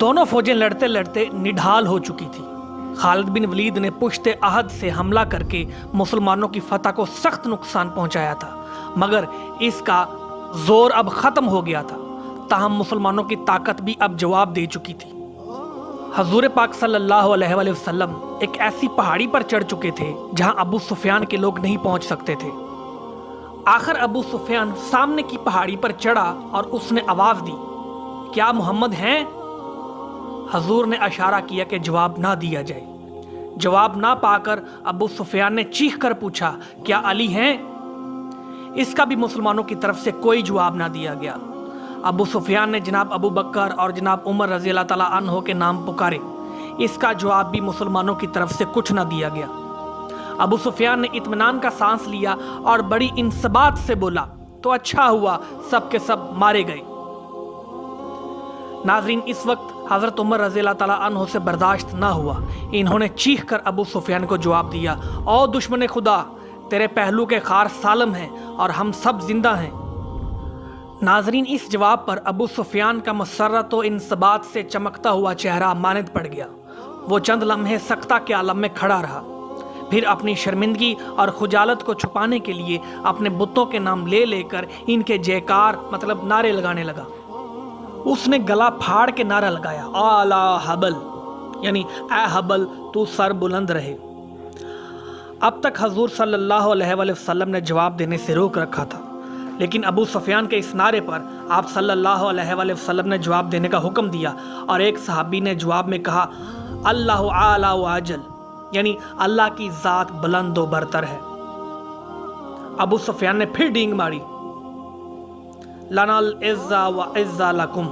दोनों फौजें लड़ते लड़ते निढाल हो चुकी थी। खालिद बिन वलीद ने पुश्ते अहद से हमला करके मुसलमानों की फतह को सख्त नुकसान पहुंचाया था, मगर इसका जोर अब ख़त्म हो गया था। ताहम मुसलमानों की ताकत भी अब जवाब दे चुकी थी। हजूर पाक सल्लल्लाहु अलैहि वसल्लम एक ऐसी पहाड़ी पर चढ़ चुके थे जहां अबू सुफियान के लोग नहीं पहुंच सकते थे। आखिर अबू सुफियान सामने की पहाड़ी पर चढ़ा और उसने आवाज़ दी, क्या मोहम्मद हैं? हजूर ने इशारा किया कि जवाब ना दिया जाए। जवाब ना पाकर अबू सुफियान ने चीख कर पूछा, क्या अली हैं? इसका भी मुसलमानों की तरफ से कोई जवाब ना दिया गया। अबू सुफियान ने जनाब अबू बकर और जनाब उमर रज़ी अल्लाह ताला अन्हो के नाम पुकारे। इसका जवाब भी मुसलमानों की तरफ से कुछ ना दिया गया। अबू सुफियान ने इत्मीनान का सांस लिया और बड़ी इंसबात से बोला, तो अच्छा हुआ सब के सब मारे गए। नाजरीन, इस वक्त हज़रत उमर रज़ी अल्लाह ताला अन्हो से बर्दाश्त ना हुआ। इन्होंने चीख कर अबू सुफियान को जवाब दिया, ओ दुश्मन खुदा, तेरे पहलू के खार सालम हैं और हम सब जिंदा हैं। नाजरीन, इस जवाब पर अबू सुफियान का मसर्रत व इंसबात से चमकता हुआ चेहरा मानद पड़ गया। वो चंद लम्हे सख्ता के आलम में खड़ा रहा, फिर अपनी शर्मिंदगी और खुजालत को छुपाने के लिए अपने बुतों के नाम ले लेकर इनके जयकार मतलब नारे लगाने लगा। उसने गला फाड़ के नारा लगाया, आला हबल, यानी ए हबल तू सर बुलंद रहे। अब तक हजूर सल्लल्लाहु अलैहि वसल्लम ने जवाब देने से रोक रखा था, लेकिन अबू सुफियान के इस नारे पर आप सल्लल्लाहु अलैहि वसल्लम ने जवाब देने का हुक्म दिया और एक सहाबी ने जवाब में कहा, अल्लाहु आला व अजल, यानी अल्लाह की ज़ात बुलंद व बरतर है। अबू सुफियान ने फिर डींग मारी, लनल इज़्ज़ा व इज़्ज़ा लकुम,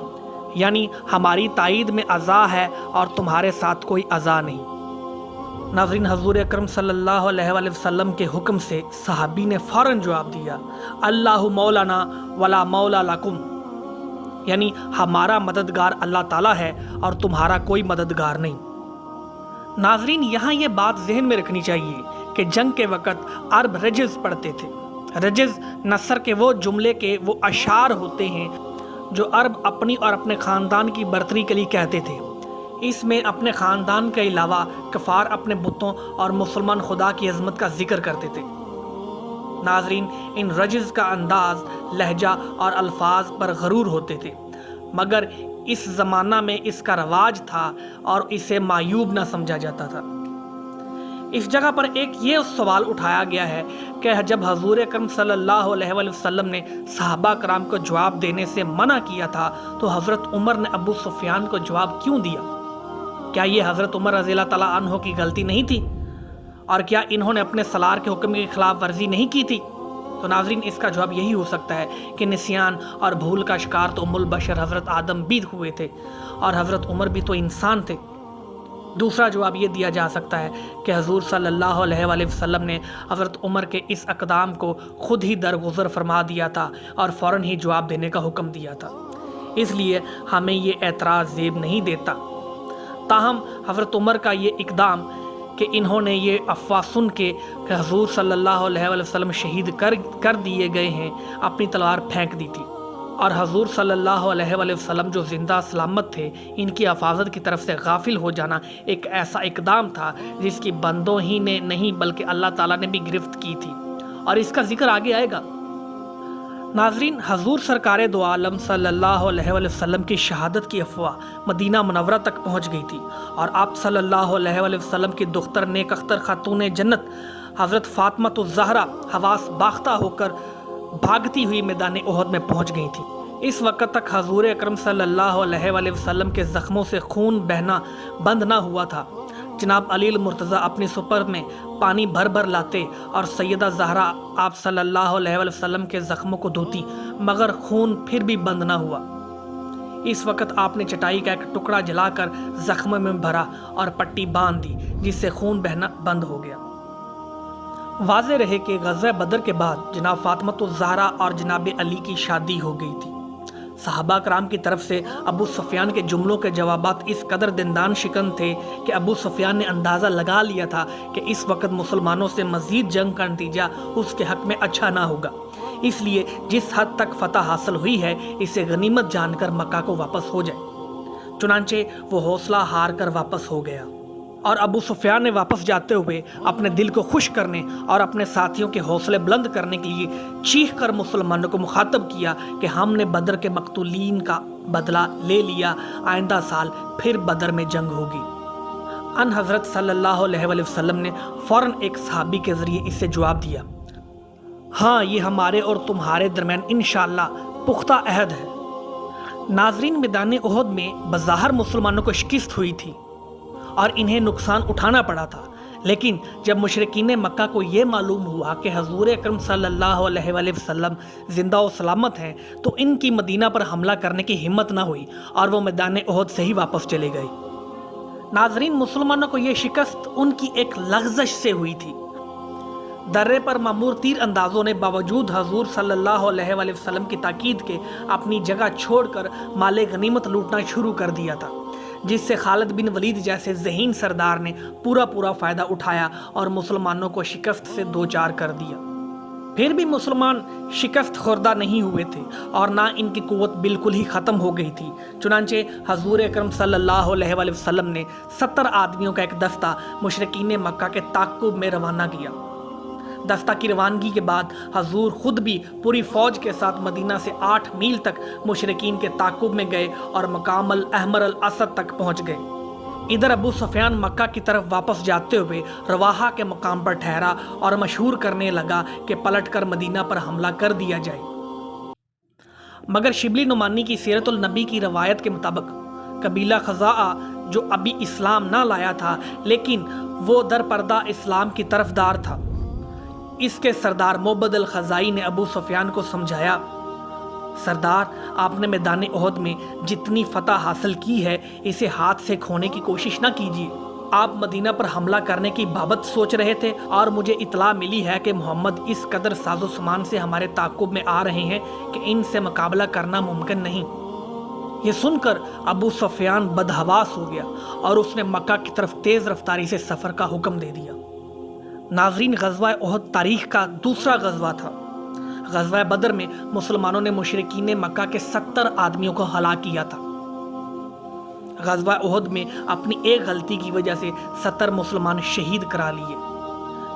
यानी हमारी ताईद में अज़ा है और तुम्हारे साथ कोई अज़ा नहीं। नाज़रीन, हजूर अकरम सल्लल्लाहु अलैहि वसल्लम के हुक्म से सहाबी ने फ़ौरन जवाब दिया, अल्लाहु मौलाना वला मौला लकुम, यानी हमारा मददगार अल्लाह ताला है और तुम्हारा कोई मददगार नहीं। नाज़रीन, यहाँ ये बात जहन में रखनी चाहिए कि जंग के वक़्त अरब रजिज़ पढ़ते थे। रजिज़ नसर के वो जुमले के वो अशार होते हैं जो अरब अपनी और अपने ख़ानदान की बरतरी के लिए कहते थे। इसमें अपने ख़ानदान के अलावा कफ़ार अपने बुतों और मुसलमान खुदा की अज़मत का जिक्र करते थे। नाज़रीन, इन रजिज़ का अंदाज़, लहजा और अल्फाज पर गरूर होते थे, मगर इस ज़माना में इसका रवाज था और इसे मायूब ना समझा जाता था। इस जगह पर एक ये सवाल उठाया गया है कि जब हजूर अकरम सल्लल्लाहु अलैहि वसल्लम ने सहाबा कराम को जवाब देने से मना किया था, तो हज़रत उमर ने अबू सुफियान को जवाब क्यों दिया? क्या ये हज़रत उमर रज़ी अल्लाह ताला अन्हो की गलती नहीं थी? और क्या इन्होंने अपने सलार के हुक्म की खिलाफ वर्जी नहीं की थी? तो नाज़रीन, इसका जवाब यही हो सकता है कि निस्यान और भूल का शिकार तो उम्मुल बशर हज़रत आदम भी हुए थे और हज़रत उमर भी तो इंसान थे। दूसरा जवाब ये दिया जा सकता है कि हजूर सल्लल्लाहु अलैहि वसल्लम ने हज़रत उमर के इस अक़दाम को खुद ही दरगुज़र फरमा दिया था और फ़ौरन ही जवाब देने का हुक्म दिया था, इसलिए हमें ये एतराज़ ज़ेब नहीं देता। ताहम हज़रत उमर का ये इक़दाम कि इन्होंने ये अफ़वाह सुन के कि हजूर सल्लल्लाहु अलैहि वसल्लम शहीद कर दिए गए हैं, अपनी तलवार फेंक दी थी और हजूर सल्लल्लाहु अलैहि वसल्लम जो ज़िंदा सलामत थे, इनकी हिफाजत की तरफ से गाफिल हो जाना एक ऐसा इक़दाम था जिसकी बंदों ही ने नहीं बल्कि अल्लाह ताला ने भी गिरफ्त की थी और इसका जिक्र आगे आएगा। नाज़रीन, हजूर सरकार दो आलम सल्लल्लाहु अलैहि वसल्लम की शहादत की अफवाह मदीना मुनव्वरा तक पहुँच गई थी और आप सल्लल्लाहु अलैहि वसल्लम की दुख्तर नेक अख्तर खातून जन्नत हज़रत फ़ातिमा ज़हरा हवास बाख्ता होकर भागती हुई मैदान उहद में पहुंच गई थी। इस वक्त तक हजूर अकरम सल्लल्लाहु अलैहि वसल्लम के ज़ख्मों से खून बहना बंद ना हुआ था। जनाब अली मुर्तज़ा अपनी सुपर में पानी भर भर लाते और सैयदा ज़हरा आप सल्लल्लाहु अलैहि वसल्लम के ज़ख्मों को धोती, मगर खून फिर भी बंद ना हुआ। इस वक्त आपने चटाई का एक टुकड़ा जलाकर ज़ख्म में भरा और पट्टी बांध दी, जिससे खून बहना बंद हो गया। वाज़े रहे कि ग़ज़वा बदर के बाद जनाब फ़ातिमा ज़हरा और जनाब अली की शादी हो गई थी। सहाबा कराम की तरफ से अबू सुफियान के जुमलों के जवाबात इस कदर दिनदान शिकन थे कि अबू सुफियान ने अंदाज़ा लगा लिया था कि इस वक्त मुसलमानों से मज़ीद जंग का नतीजा उसके हक़ में अच्छा ना होगा। इसलिए जिस हद तक फ़तह हासिल हुई है, इसे गनीमत जानकर मक्का को वापस हो जाए। चुनांचे वो हौसला हार कर वापस हो गया और अबू सुफियान ने वापस जाते हुए अपने दिल को खुश करने और अपने साथियों के हौसले बुलंद करने के लिए चीख कर मुसलमानों को मुखातब किया कि हमने बदर के मकतूलीन का बदला ले लिया, आइंदा साल फिर बदर में जंग होगी। अन हज़रत सल्लल्लाहु अलैहि वसल्लम ने फ़ौरन एक सहाबी के ज़रिए इससे जवाब दिया, हाँ, ये हमारे और तुम्हारे दरमियान इंशाअल्लाह पुख्ता अहद है। नाज़रीन, मैदान उहद में बज़ाहिर मुसलमानों को शिकस्त हुई थी और इन्हें नुकसान उठाना पड़ा था, लेकिन जब मुशरिकीन मक्का को ये मालूम हुआ कि हज़ूर अकरम सल्लल्लाहु अलैहि वसल्लम ज़िंदा और सलामत हैं, तो इनकी मदीना पर हमला करने की हिम्मत ना हुई और वो मैदान उहद से ही वापस चले गए। नाज़रीन, मुसलमानों को ये शिकस्त उनकी एक लग़्ज़श से हुई थी। दर्रे पर मामूर तीर अंदाजों ने बावजूद हजूर सल्लल्लाहु अलैहि वसल्लम की ताकीद के अपनी जगह छोड़कर माले गनीमत लूटना शुरू कर दिया था, जिससे खालिद बिन वलीद जैसे ज़हीन सरदार ने पूरा फ़ायदा उठाया और मुसलमानों को शिकस्त से दो चार कर दिया। फिर भी मुसलमान शिकस्त खुर्दा नहीं हुए थे और ना इनकी कुव्वत बिल्कुल ही ख़त्म हो गई थी। चुनांचे हजूर अकरम सल्लल्लाहु अलैहि वसल्लम ने 70 आदमियों का एक दस्ता मुशरिकीन मक्का के ताक़ुब में रवाना किया। दस्ता की रवानगी के बाद हजूर खुद भी पूरी फ़ौज के साथ मदीना से 8 मील तक मुशरिकीन के ताक़ुब में गए और मकाम अल अहमर अल असद तक पहुँच गए। इधर अबू सुफियान मक्का की तरफ वापस जाते हुए रवाहा के मकाम पर ठहरा और मशहूर करने लगा कि पलटकर मदीना पर हमला कर दिया जाए। मगर शिबली नुमानी की सीरतुल नबी की रवायत के मुताबिक कबीला खज़ाआ, जो अभी इस्लाम ना लाया था लेकिन वो दर पर्दा इस्लाम की तरफदार था, इसके सरदार मोहब्बत अल खज़ाई ने अबू सुफियान को समझाया, सरदार, आपने मैदान उहद में जितनी फतह हासिल की है इसे हाथ से खोने की कोशिश ना कीजिए। आप मदीना पर हमला करने की बाबत सोच रहे थे और मुझे इतला मिली है कि मोहम्मद इस कदर साजो सामान से हमारे ताक़ुब में आ रहे हैं कि इनसे मुकाबला करना मुमकिन नहीं। ये सुनकर अबू सुफियान बदहवास हो गया और उसने मक्का की तरफ तेज़ रफ्तारी से सफ़र का हुक्म दे दिया। नाज़रीन, ग़ज़वा उहद तारीख़ का दूसरा ग़ज़वा था। ग़ज़वा बदर में मुसलमानों ने मुशरिकीन मक्का के 70 आदमियों को हलाक किया था। ग़ज़वा उहद में अपनी एक गलती की वजह से 70 मुसलमान शहीद करा लिए।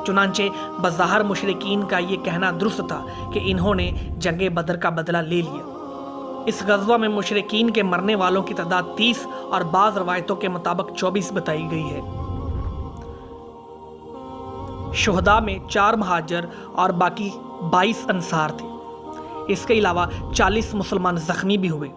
चुनांचे बज़ाहिर मुशरिकीन का ये कहना दुरुस्त था कि इन्होंने जंग बदर का बदला ले लिया। इस ग़ज़वा में मुशरिकीन के मरने वालों की तादाद 30 और बाज़ रवायतों के मुताबिक 24 बताई गई है। शुहदा में 4 महाजर और बाकी 22 अंसार थे। इसके अलावा 40 मुसलमान ज़ख्मी भी हुए।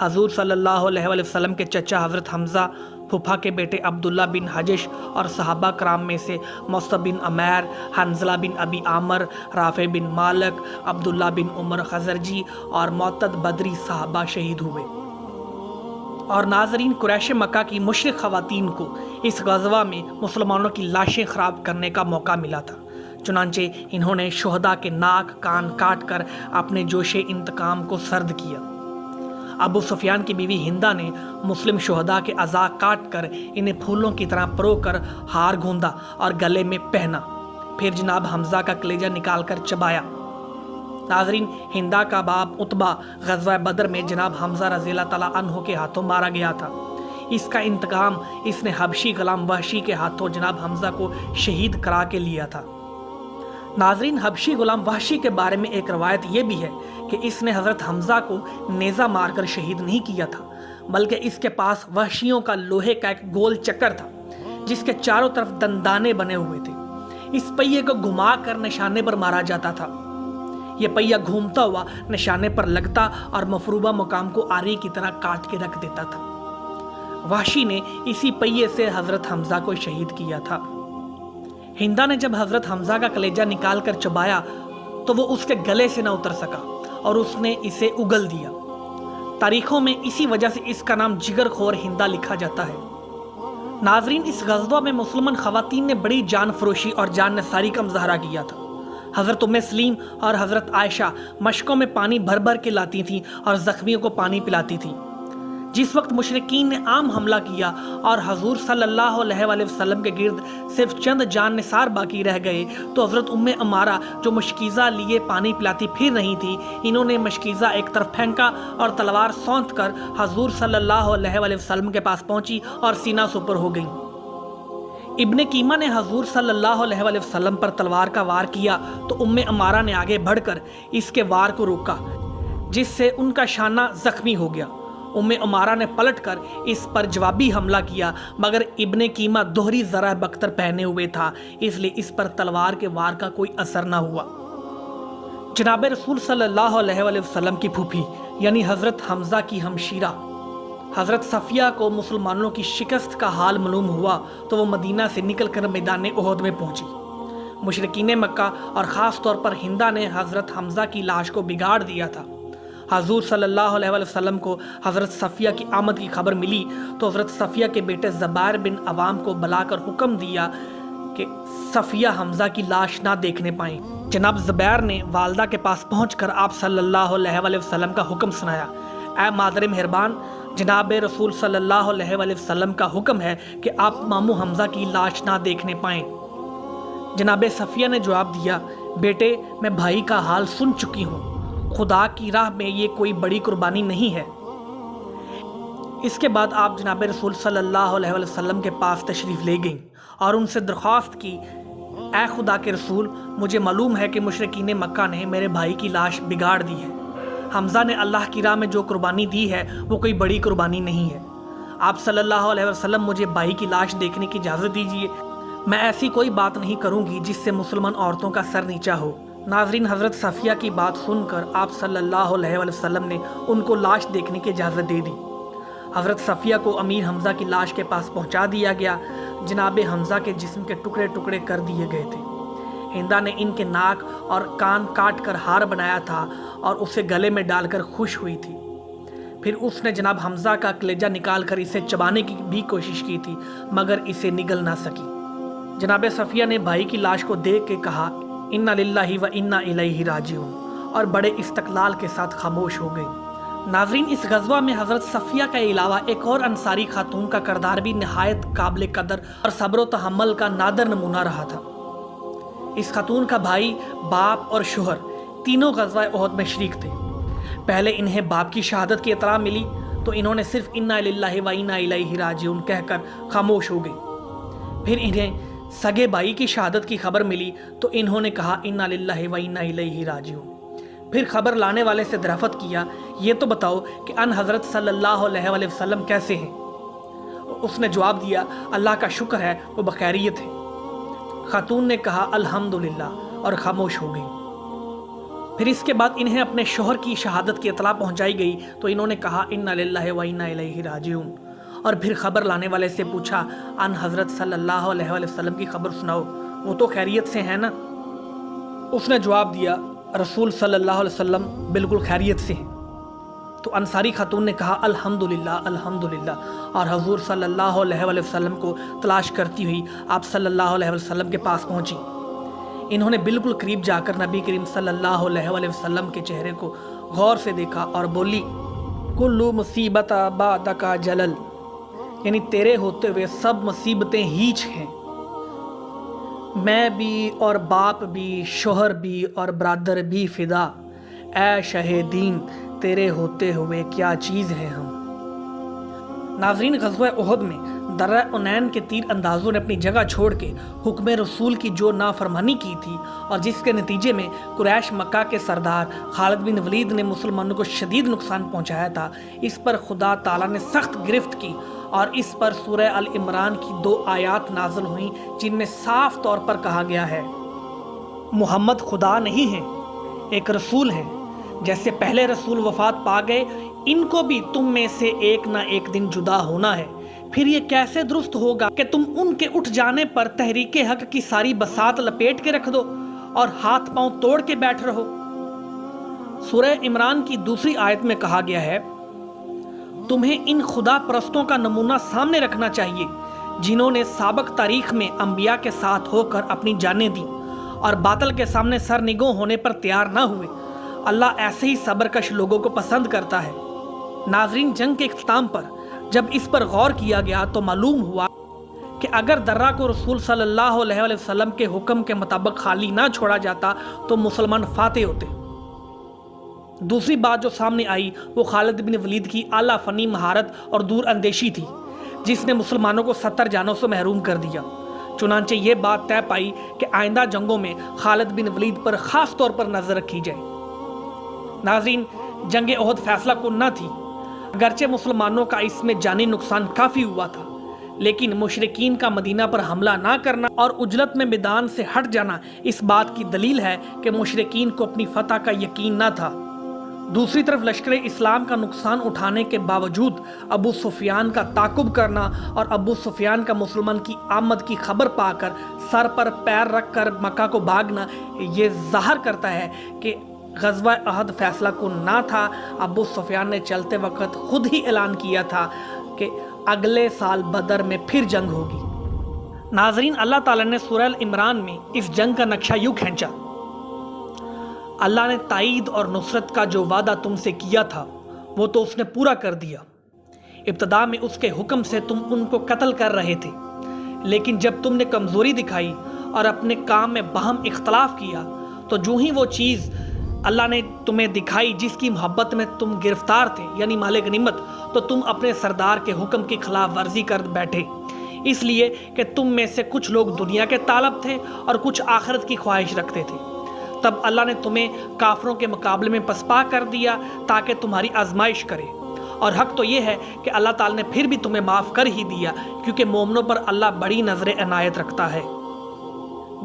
हजूर सल्लल्लाहु अलैहि वसल्लम के चचा हज़रत हमज़ा, फूफा के बेटे अब्दुल्ला बिन हजश और सहाबा कराम में से मुस्तब बिन अमैर, हंज़ला बिन अबी आमर, राफ़े बिन मालिक, अब्दुल्ला बिन उमर खज़रजी और मोतद बदरी सहाबा शहीद हुए। और नाज़रीन, कुरैश मक्का की मुशरिक ख़वातीन को इस ग़ज़वा में मुसलमानों की लाशें ख़राब करने का मौका मिला था। चुनांचे इन्होंने शुहदा के नाक कान काट कर अपने जोशे इंतकाम को सर्द किया। अबू सुफियान की बीवी हिंदा ने मुस्लिम शुहदा के अज़ा काट कर इन्हें फूलों की तरह परोकर हार गूंदा और गले में पहना, फिर जनाब हमज़ा का कलेजा निकाल कर चबाया। नाज़रीन, हिंदा का बाप उतबा ग़ज़वा बदर में जनाब हमज़ा रज़ियल्लाहु ताला अन्हु के हाथों मारा गया था। इसका इंतकाम इसने हबशी गुलाम वहशी के हाथों जनाब हमज़ा को शहीद करा के लिया था। नाज़रीन, हबशी गुलाम वहशी के बारे में एक रवायत ये भी है कि इसने हज़रत हमज़ा को नेज़ा मारकर शहीद नहीं किया था, बल्कि इसके पास वहशियों का लोहे का एक गोल चक्कर था जिसके चारों तरफ दंदाने बने हुए थे। इस पहिए को घुमा कर निशाने पर मारा जाता था। यह पहिया घूमता हुआ निशाने पर लगता और मफरूबा मुकाम को आरी की तरह काट के रख देता था। वहशी ने इसी पहिए से हज़रत हमज़ा को शहीद किया था। हिंदा ने जब हज़रत हमज़ा का कलेजा निकाल कर चबाया तो वो उसके गले से न उतर सका और उसने इसे उगल दिया। तारीखों में इसी वजह से इसका नाम जिगरखोर हिंदा लिखा जाता है। नाजरीन, इस ग़ज़वा में मुसलमान ख़वातीन ने बड़ी जान फरोशी और जान नसारी का मुज़ाहरा किया था। हज़रत उम्मे सलीम और हज़रत आयशा मशकों में पानी भर भर के लाती थीं और ज़ख्मियों को पानी पिलाती थीं। जिस वक्त मुशरिकीन ने आम हमला किया और हजूर सल्लल्लाहु अलैहि वसल्लम के गिर्द सिर्फ चंद जान निसार बाकी रह गए तो हज़रत उम्मे अमारा जो मशकीज़ा लिए पानी पिलाती फिर रही थी, इन्होंने मशकीज़ा एक तरफ फेंका और तलवार सौंत कर हजूर सल्लल्लाहु अलैहि वसल्लम के पास पहुंची और सीना सुपर हो गई। इब्ने कीमा ने हजूर सल्लल्लाहु अलैहि वसल्लम पर तलवार का वार किया तो उम्मे अमारा ने आगे बढ़कर इसके वार को रोका, जिससे उनका शाना जख्मी हो गया। उम्मे अमारा ने पलटकर इस पर जवाबी हमला किया, मगर इब्ने कीमा दोहरी ज़रा बख्तर पहने हुए था, इसलिए इस पर तलवार के वार का कोई असर न हुआ। जनाब रसूल सल्लल्लाहु अलैहि वसल्लम की फूफी यानी हज़रत हमज़ा की हमशीरा हज़रत सफ़िया को मुसलमानों की शिकस्त का हाल मालूम हुआ तो वो मदीना से निकलकर मैदान उहद में पहुंची। मुशरिकीन मक्का और ख़ास तौर पर हिंदा ने हज़रत हमज़ा की लाश को बिगाड़ दिया था। हजूर सल्लल्लाहु अलैहि वसल्लम को हज़रत सफ़िया की आमद की खबर मिली तो हज़रत सफ़िया के बेटे ज़ुबैर बिन अवाम को बुलाकर हुक्म दिया कि सफ़िया हमज़ा की लाश ना देखने पाएँ। जनाब ज़ुबैर ने वालदा के पास पहुंचकर आप सल्लल्लाहु अलैहि वसल्लम का हुक्म सुनाया। ऐ मादर मेहरबान, जनाब रसूल सल्लल्लाहु अलैहि वसल्लम का हुक्म है कि आप मामू हमज़ा की लाश ना देखने पाएँ। जनाब सफ़िया ने जवाब दिया, बेटे मैं भाई का हाल सुन चुकी हूँ, खुदा की राह में ये कोई बड़ी कुर्बानी नहीं है। इसके बाद आप जनाब रसूल सल्लल्लाहु अलैहि वसल्लम के पास तशरीफ़ ले गईं और उनसे दरख्वास्त की, ऐ खुदा के रसूल, मुझे मालूम है कि मुशरिकीन मक्का ने मेरे भाई की लाश बिगाड़ दी है। हमज़ा ने अल्लाह की राह में जो कुर्बानी दी है वो कोई बड़ी कुर्बानी नहीं है। आप सल्लल्लाहु अलैहि वसल्लम मुझे भाई की लाश देखने की इजाज़त दीजिए। मैं ऐसी कोई बात नहीं करूँगी जिससे मुसलमान औरतों का सर नीचा हो। नाज़रीन, हज़रत सफ़िया की बात सुनकर आप सल्लल्लाहु अलैहि वसल्लम ने उनको लाश देखने की इजाज़त दे दी। हज़रत सफ़िया को अमीर हमज़ा की लाश के पास पहुंचा दिया गया। जनाब हमज़ा के जिस्म के टुकड़े टुकड़े कर दिए गए थे। हिंदा ने इनके नाक और कान काट कर हार बनाया था और उसे गले में डालकर खुश हुई थी। फिर उसने जनाब हमज़ा का कलेजा निकाल कर इसे चबाने की भी कोशिश की थी, मगर इसे निगल ना सकी। जनाब सफ़िया ने भाई की लाश को देख के कहा, इन्ना लिल्लाहि व इन्ना इलैहि राजिऊन, और बड़े इस्तक़लाल के साथ खामोश हो गई। नाज़रीन, इस गज़वा में हज़रत सफ़िया के अलावा एक और अंसारी खातून का किरदार भी नहायत काबिल कदर और सब्र व तहम्मुल का नादर नमूना रहा था। इस खातून का भाई, बाप और शोहर तीनों गज़वा उहद में शरीक थे। पहले इन्हें बाप की शहादत की इत्तला मिली तो इन्होंने सिर्फ इन्ना लिल्लाहि व इन्ना इलैहि राजिऊन कहकर खामोश हो गई। फिर इन्हें सगे भाई की शहादत की खबर मिली तो इन्होंने कहा, इन्ना लिल्लाहि व इन्ना इलैहि राजिऊन। फिर खबर लाने वाले से दराफत किया, ये तो बताओ कि अन हज़रत सल्लल्लाहु अलैहि वसल्लम कैसे हैं। उसने जवाब दिया, अल्लाह का शुक्र है वो बखैरियत है। खातून ने कहा, अल्हम्दुलिल्लाह, और खामोश हो गई। फिर इसके बाद इन्हें अपने शोहर की शहादत की इत्तला पहुंचाई गई तो इन्होंने कहा, इन्ना लिल्लाहि व इन्ना इलैहि राजिऊन। और फिर खबर लाने वाले से पूछा, अन हज़रत सल्लल्लाहु अलैहि वसल्लम की खबर सुनाओ, वो तो खैरियत से है ना। उसने जवाब दिया, रसूल सल्लल्लाहु अलैहि वसल्लम बिल्कुल खैरियत से हैं। तो अंसारी खातून ने कहा, अल्हम्दुलिल्लाह अल्हम्दुलिल्लाह, और हजूर सल्लल्लाहु अलैहि वसल्लम को तलाश करती हुई आप सल्लल्लाहु अलैहि वसल्लम के पास पहुंची। इन्होंने बिल्कुल करीब जाकर नबी करीम सल्लल्लाहु अलैहि वसल्लम के चेहरे को गौर से देखा और बोली, कुल्लु मुसीबत बादका जलल, यानी तेरे होते हुए सब मुसीबतें हीच हैं। मैं भी और बाप भी, शोहर भी और ब्रादर भी फिदा, ऐ शहीदीन तेरे होते हुए क्या चीज़ है हम। नाज़रीन, ग़ज़वा उहद में दर्रा उनैन के तीर अंदाज़ों ने अपनी जगह छोड़ के हुक्म रसूल की जो नाफरमानी की थी और जिसके नतीजे में कुरैश मक्का के सरदार खालिद बिन वलीद ने मुसलमानों को शदीद नुकसान पहुँचाया था, इस पर खुदा ताला ने सख्त गिरफ्त की और इस पर सूरह अल इमरान की 2 आयात नाज़िल हुई जिनमें साफ तौर पर कहा गया है, मुहम्मद खुदा नहीं है, एक रसूल हैं। जैसे पहले रसूल वफ़ात पा गए, इनको भी तुम में से एक ना एक दिन जुदा होना है। फिर ये कैसे दुरुस्त होगा कि तुम उनके उठ जाने पर तहरीके हक की सारी बसात लपेट के रख दो और हाथ पांव तोड़ के बैठ रहो। सूरह इमरान की दूसरी आयत में कहा गया है, तुम्हें इन खुदा परस्तों का नमूना सामने रखना चाहिए जिन्होंने साबक तारीख में अंबिया के साथ होकर अपनी जानें दी और बातल के सामने सरनिगों होने पर तैयार न हुए। अल्लाह ऐसे ही सब्रकश लोगों को पसंद करता है। ناظرین، جنگ کے اختتام پر جب اس پر غور کیا گیا تو معلوم ہوا کہ اگر درہ کو رسول صلی اللہ علیہ وسلم کے حکم کے مطابق خالی نہ چھوڑا جاتا تو مسلمان فاتح ہوتے۔ دوسری بات جو سامنے آئی وہ خالد بن ولید کی اعلیٰ فنی مہارت اور دور اندیشی تھی، جس نے مسلمانوں کو 70 جانوں سے محروم کر دیا۔ چنانچہ یہ بات طے پائی کہ آئندہ جنگوں میں خالد بن ولید پر خاص طور پر نظر رکھی جائے۔ ناظرین، جنگ احد فیصلہ کن نہ تھی۔ اگرچہ مسلمانوں کا اس میں جانی نقصان کافی ہوا تھا، لیکن مشرکین کا مدینہ پر حملہ نہ کرنا اور عجلت میں میدان سے ہٹ جانا اس بات کی دلیل ہے کہ مشرکین کو اپنی فتح کا یقین نہ تھا۔ دوسری طرف لشکر اسلام کا نقصان اٹھانے کے باوجود ابو سفیان کا تعاقب کرنا اور ابو سفیان کا مسلمان کی آمد کی خبر پا کر سر پر پیر رکھ کر مکہ کو بھاگنا، یہ ظاہر کرتا ہے کہ غزوہ احد فیصلہ کن نہ تھا۔ ابو سفیان نے چلتے وقت خود ہی اعلان کیا تھا کہ اگلے سال بدر میں پھر جنگ ہوگی۔ ناظرین، اللہ تعالیٰ نے سورہ عمران میں اس جنگ کا نقشہ یوں کھینچا: اللہ نے تائید اور نصرت کا جو وعدہ تم سے کیا تھا وہ تو اس نے پورا کر دیا۔ ابتدا میں اس کے حکم سے تم ان کو قتل کر رہے تھے، لیکن جب تم نے کمزوری دکھائی اور اپنے کام میں باہم اختلاف کیا تو جو ہی وہ چیز اللہ نے تمہیں دکھائی جس کی محبت میں تم گرفتار تھے، یعنی مال غنیمت، تو تم اپنے سردار کے حکم کی خلاف ورزی کر بیٹھے، اس لیے کہ تم میں سے کچھ لوگ دنیا کے طالب تھے اور کچھ آخرت کی خواہش رکھتے تھے۔ تب اللہ نے تمہیں کافروں کے مقابلے میں پسپا کر دیا تاکہ تمہاری آزمائش کرے، اور حق تو یہ ہے کہ اللہ تعالیٰ نے پھر بھی تمہیں معاف کر ہی دیا، کیونکہ مومنوں پر اللہ بڑی نظر عنایت رکھتا ہے۔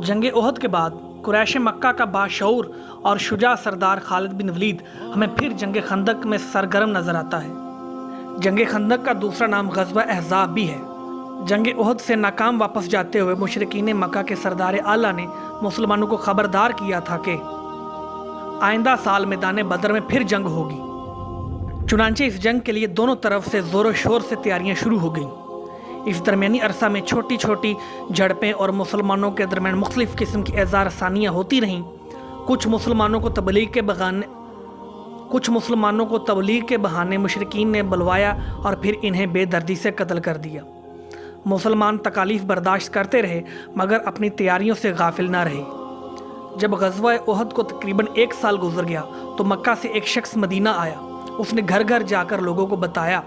جنگ احد کے بعد قریش مکہ کا باشعور اور شجاع سردار خالد بن ولید ہمیں پھر جنگ خندق میں سرگرم نظر آتا ہے۔ جنگ خندق کا دوسرا نام غزوہ احزاب بھی ہے۔ جنگ احد سے ناکام واپس جاتے ہوئے مشرکین مکہ کے سردار اعلیٰ نے مسلمانوں کو خبردار کیا تھا کہ آئندہ سال میدان بدر میں پھر جنگ ہوگی۔ چنانچہ اس جنگ کے لیے دونوں طرف سے زور و شور سے تیاریاں شروع ہو گئیں۔ اس درمیانی عرصہ میں چھوٹی چھوٹی جھڑپیں اور مسلمانوں کے درمیان مختلف قسم کی اعزار ثانیاں ہوتی رہیں۔ کچھ مسلمانوں کو تبلیغ کے بہانے مشرکین نے بلوایا اور پھر انہیں بے دردی سے قتل کر دیا۔ مسلمان تکالیف برداشت کرتے رہے مگر اپنی تیاریوں سے غافل نہ رہے۔ جب غزوہ احد کو تقریباً 1 سال گزر گیا تو مکہ سے ایک شخص مدینہ آیا۔ اس نے گھر گھر جا کر لوگوں کو بتایا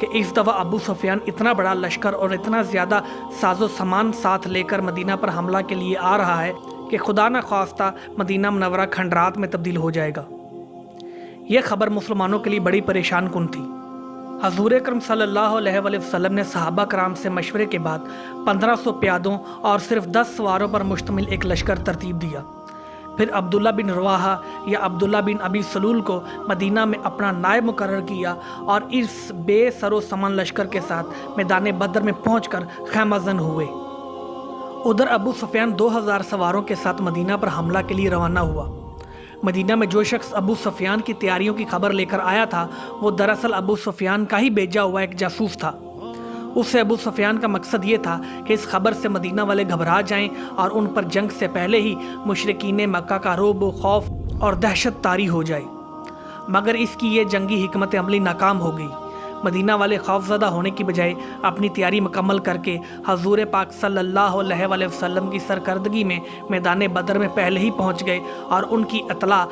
کہ اس دفعہ ابو سفیان اتنا بڑا لشکر اور اتنا زیادہ ساز و سامان ساتھ لے کر مدینہ پر حملہ کے لیے آ رہا ہے کہ خدا نہ خواستہ مدینہ منورہ کھنڈرات میں تبدیل ہو جائے گا۔ یہ خبر مسلمانوں کے لیے بڑی پریشان کن تھی۔ حضور اکرم صلی اللہ علیہ وسلم نے صحابہ کرام سے مشورے کے بعد 1500 پیادوں اور صرف 10 سواروں پر مشتمل ایک لشکر ترتیب دیا۔ پھر عبداللہ بن رواحہ یا عبداللہ بن ابی سلول کو مدینہ میں اپنا نائب مقرر کیا اور اس بے سر و سامان لشکر کے ساتھ میدان بدر میں پہنچ کر خیمہ زن ہوئے۔ ادھر ابو سفیان 2000 سواروں کے ساتھ مدینہ پر حملہ کے لیے روانہ ہوا۔ مدینہ میں جو شخص ابو سفیان کی تیاریوں کی خبر لے کر آیا تھا وہ دراصل ابو سفیان کا ہی بھیجا ہوا ایک جاسوس تھا۔ اس سے ابو سفیان کا مقصد یہ تھا کہ اس خبر سے مدینہ والے گھبرا جائیں اور ان پر جنگ سے پہلے ہی مشرکین مکہ کا رعب و خوف اور دہشت طاری ہو جائے، مگر اس کی یہ جنگی حکمت عملی ناکام ہو گئی۔ مدینہ والے خوفزدہ ہونے کی بجائے اپنی تیاری مکمل کر کے حضور پاک صلی اللہ علیہ وسلم کی سرکردگی میں میدان بدر میں پہلے ہی پہنچ گئے، اور ان کی اطلاع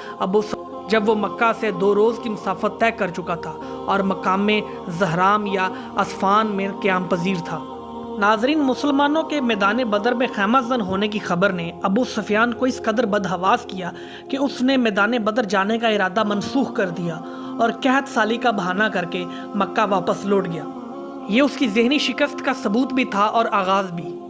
جب وہ مکہ سے 2 روز کی مسافت طے کر چکا تھا اور مقام زہرام یا اصفان میں قیام پذیر تھا۔ ناظرین، مسلمانوں کے میدان بدر میں خیمہ زن ہونے کی خبر نے ابو سفیان کو اس قدر بدحواس کیا کہ اس نے میدان بدر جانے کا ارادہ منسوخ کر دیا اور قحط سالی کا بہانہ کر کے مکہ واپس لوٹ گیا۔ یہ اس کی ذہنی شکست کا ثبوت بھی تھا اور آغاز بھی۔